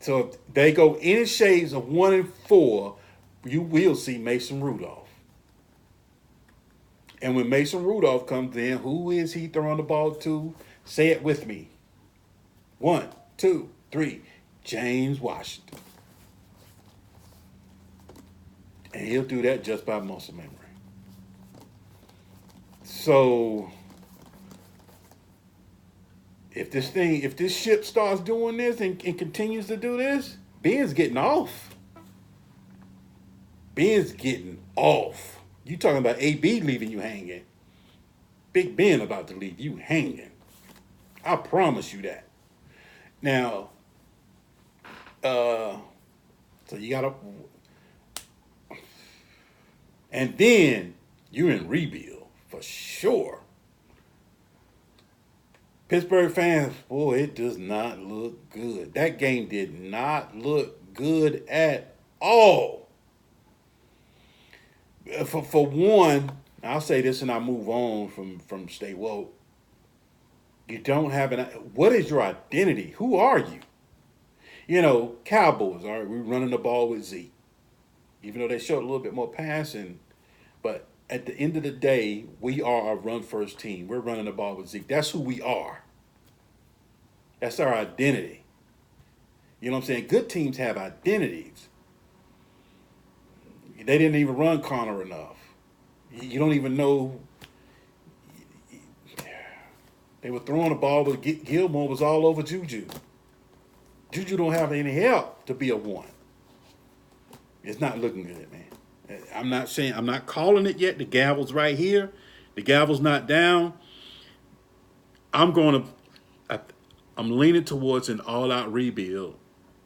So if they go any shades of 1-4, you will see Mason Rudolph. And when Mason Rudolph comes in, who is he throwing the ball to? Say it with me. 1, 2, 3. James Washington. And he'll do that just by muscle memory. So if this ship starts doing this and continues to do this, Ben's getting off. Ben's getting off. You talking about AB leaving you hanging. Big Ben about to leave you hanging. I promise you that. Now, so you gotta, and then you're in rebuild for sure. Pittsburgh fans, boy, it does not look good. That game did not look good at all. For one, I'll say this and I'll move on from Stay Woke. You don't have what is your identity? Who are you? You know, Cowboys, all right, we're running the ball with Zeke. Even though they showed a little bit more passing, but at the end of the day, we are a run-first team. We're running the ball with Zeke. That's who we are. That's our identity. You know what I'm saying? Good teams have identities. They didn't even run Connor enough. You don't even know. They were throwing the ball, but Gilmore was all over Juju. Juju don't have any help to be a 1. It's not looking good, man. I'm not calling it yet. The gavel's right here. The gavel's not down. I'm leaning towards an all-out rebuild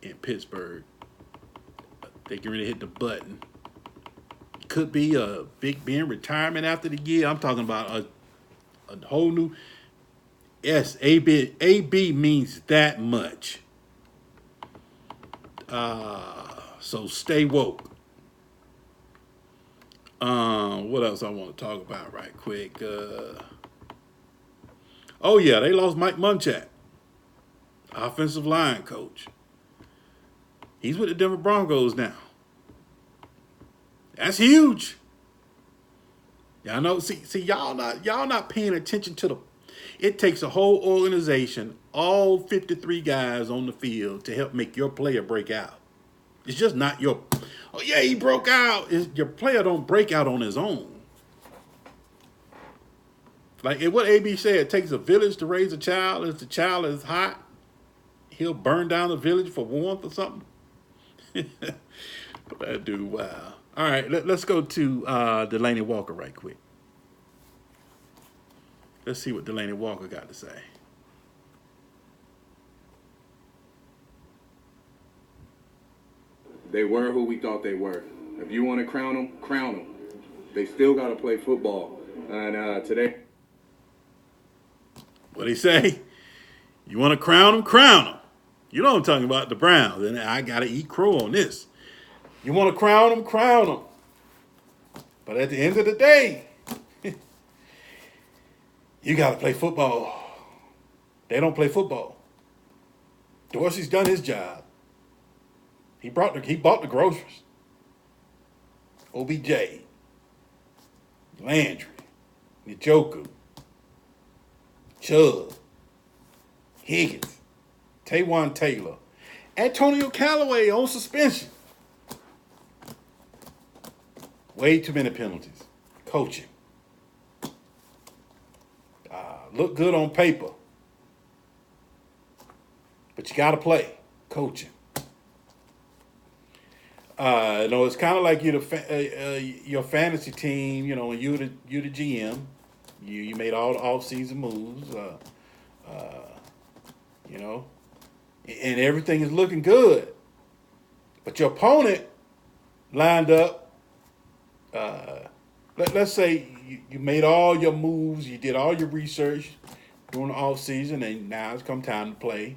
in Pittsburgh. They're going to hit the button. Could be a Big Ben retirement after the year. I'm talking about a whole new. Yes, AB means that much. So stay woke. What else I want to talk about right quick? Oh yeah, they lost Mike Munchak, offensive line coach. He's with the Denver Broncos now. That's huge. Y'all know. See, y'all not paying attention to the. It takes a whole organization, all 53 guys on the field, to help make your player break out. It's just not your. Oh yeah, he broke out. Your player don't break out on his own. Like what AB said, it takes a village to raise a child. If the child is hot, he'll burn down the village for warmth or something. But that dude, wow. All right, let's go to Delaney Walker right quick. Let's see what Delaney Walker got to say. They were who we thought they were. If you want to crown them, crown them. They still got to play football. And today... What he say? You want to crown them? Crown them. You know what I'm talking about, the Browns. And I got to eat crow on this. You want to crown them? Crown them. But at the end of the day, you got to play football. They don't play football. Dorsey's done his job. He bought the groceries. OBJ, Landry, Njoku, Chubb, Higgins, Taywan Taylor, Antonio Callaway on suspension. Way too many penalties. Coaching. Look good on paper. But you got to play. Coaching. It's kind of like your fantasy team, when you're the GM. You made all the off-season moves, and everything is looking good. But your opponent lined up. Let's say you made all your moves, you did all your research during the off season, and now it's come time to play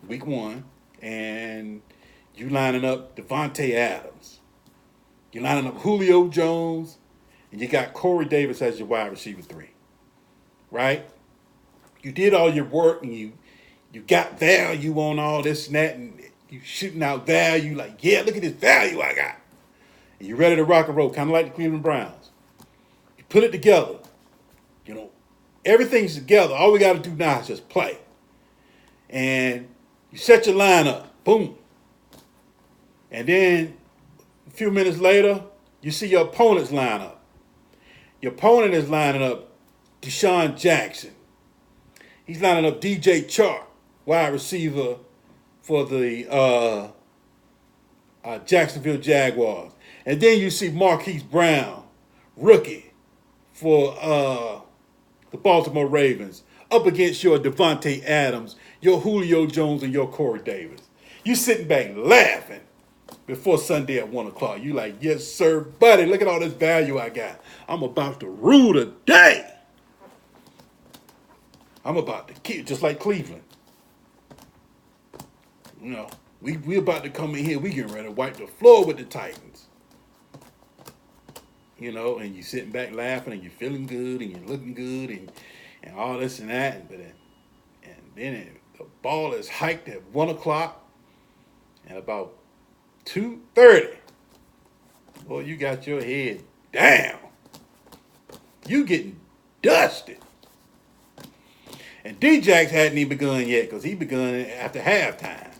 week 1, and you lining up Devontae Adams, you lining up Julio Jones, and you got Corey Davis as your wide receiver 3, right? You did all your work, and you got value on all this and that, and you shooting out value like, yeah, look at this value I got. And you're ready to rock and roll, kind of like the Cleveland Browns. You put it together. Everything's together. All we got to do now is just play. And you set your lineup. Boom. And then a few minutes later, you see your opponent's lineup. Your opponent is lining up Deshaun Jackson. He's lining up DJ Chark, wide receiver for the Jacksonville Jaguars. And then you see Marquise Brown, rookie for the Baltimore Ravens, up against your Devontae Adams, your Julio Jones, and your Corey Davis. You sitting back laughing before Sunday at 1 o'clock. You like, yes, sir, buddy, look at all this value I got. I'm about to rule the day. I'm about to kill, just like Cleveland. We about to come in here, we getting ready to wipe the floor with the Titans. And you sitting back laughing, and you're feeling good, and you're looking good, and all this and that. And then the ball is hiked at 1 o'clock, and about 2:30, boy, you got your head down. You getting dusted. And D-Jax hadn't even begun yet, because he begun after halftime.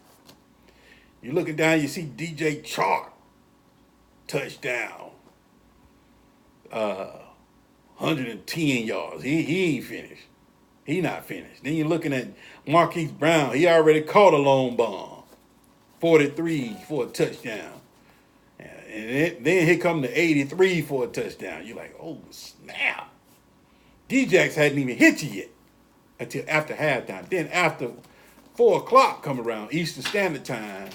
You're looking down, you see DJ Chark, touchdown. 110 yards. He ain't finished. He not finished. Then you're looking at Marquise Brown. He already caught a long bomb. 43 for a touchdown. And then here come the 83 for a touchdown. You're like, oh, snap. D-Jax hadn't even hit you yet until after halftime. Then after 4 o'clock come around, Eastern Standard Time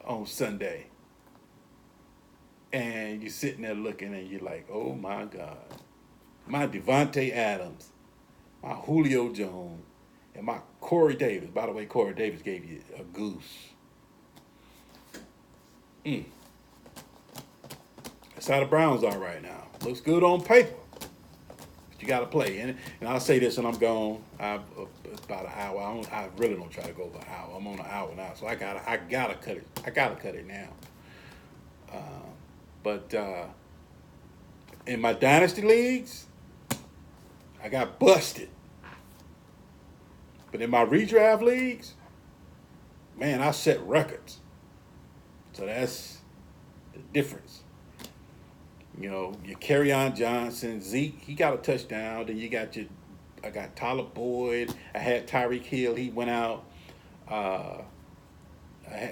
on Sunday, and you're sitting there looking, and you're like, oh, my God. My Devontae Adams, my Julio Jones, and my Corey Davis. By the way, Corey Davis gave you a goose. That's how the Browns are right now. Looks good on paper. But you got to play. And I'll say this and I'm gone. About an hour. I really don't try to go over an hour. I'm on an hour now. So I gotta cut it. I gotta cut it now. But in my dynasty leagues, I got busted. But in my redraft leagues, man, I set records. So that's the difference. You know, your Kerryon Johnson, Zeke, he got a touchdown. Then you got I got Tyler Boyd. I had Tyreek Hill. He went out. I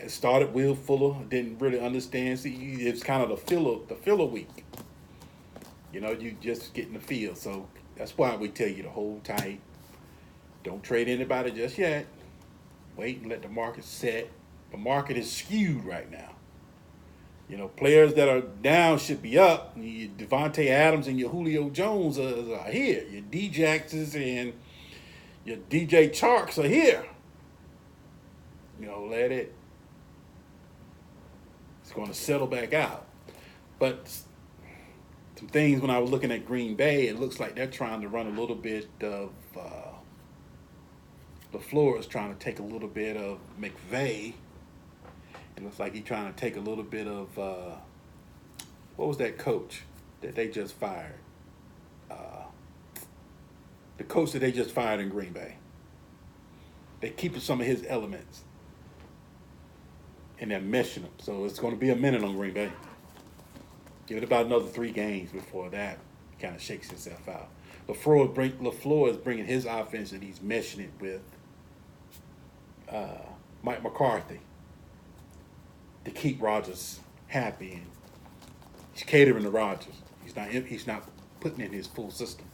started Will Fuller. Didn't really understand. See, it's kind of the filler week. You know, you just get in the field. So that's why we tell you to hold tight. Don't trade anybody just yet. Wait and let the market set. The market is skewed right now. You know, players that are down should be up. Your Devontae Adams and your Julio Jones are here. Your D-Jaxes and your DJ Charks are here. You know, it's going to settle back out. But some things when I was looking at Green Bay, it looks like they're trying to run a little bit of LaFleur is trying to take a little bit of McVay. It looks like he's trying to take a little bit of, what was that coach that they just fired? The coach that they just fired in Green Bay. They're keeping some of his elements. And they're meshing them. So it's going to be a minute on Green Bay. Give it about another 3 games before that kind of shakes itself out. LaFleur is bringing his offense and he's meshing it with Mike McCarthy to keep Rodgers happy, and he's catering to Rodgers. He's not putting in his full system.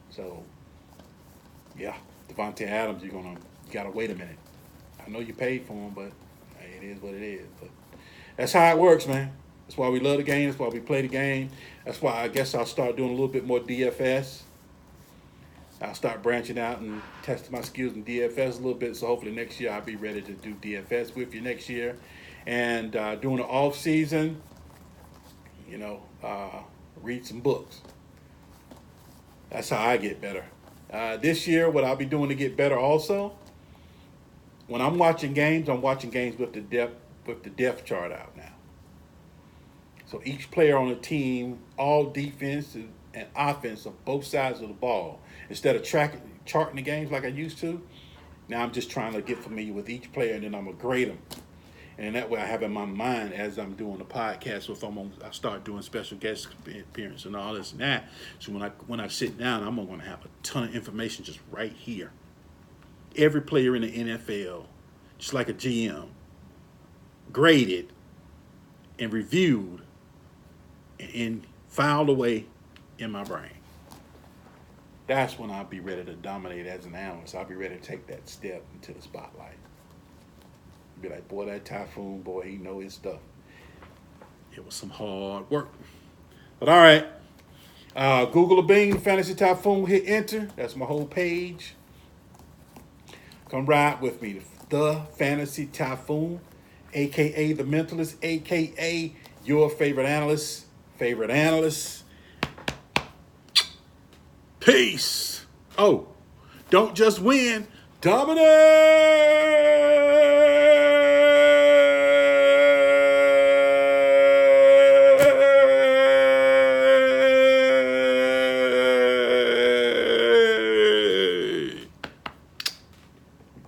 So, yeah, Devontae Adams, you gotta wait a minute. I know you paid for him, but hey, it is what it is. But that's how it works, man. That's why we love the game. That's why we play the game. That's why I guess I'll start doing a little bit more DFS. I'll start branching out and testing my skills in DFS a little bit. So hopefully next year I'll be ready to do DFS with you next year. And during the off season, you know, read some books. That's how I get better. This year, what I'll be doing to get better also, when I'm watching games with the depth chart out now. So each player on the team, all defense and offense on both sides of the ball. Instead of charting the games like I used to, now I'm just trying to get familiar with each player, and then I'm going to grade them. And that way I have in my mind as I'm doing the podcast, so if I start doing special guest appearance and all this and that. So when I sit down, I'm going to have a ton of information just right here. Every player in the NFL, just like a GM, graded and reviewed and filed away in my brain. That's when I'll be ready to dominate as an analyst. I'll be ready to take that step into the spotlight. Be like, boy, that Typhoon, boy, he know his stuff. It was some hard work. But all right. Google a Bing, Fantasy Typhoon, hit enter. That's my whole page. Come ride with me. The Fantasy Typhoon, a.k.a. The Mentalist, a.k.a. your favorite analyst. Peace. Oh, don't just win, dominate.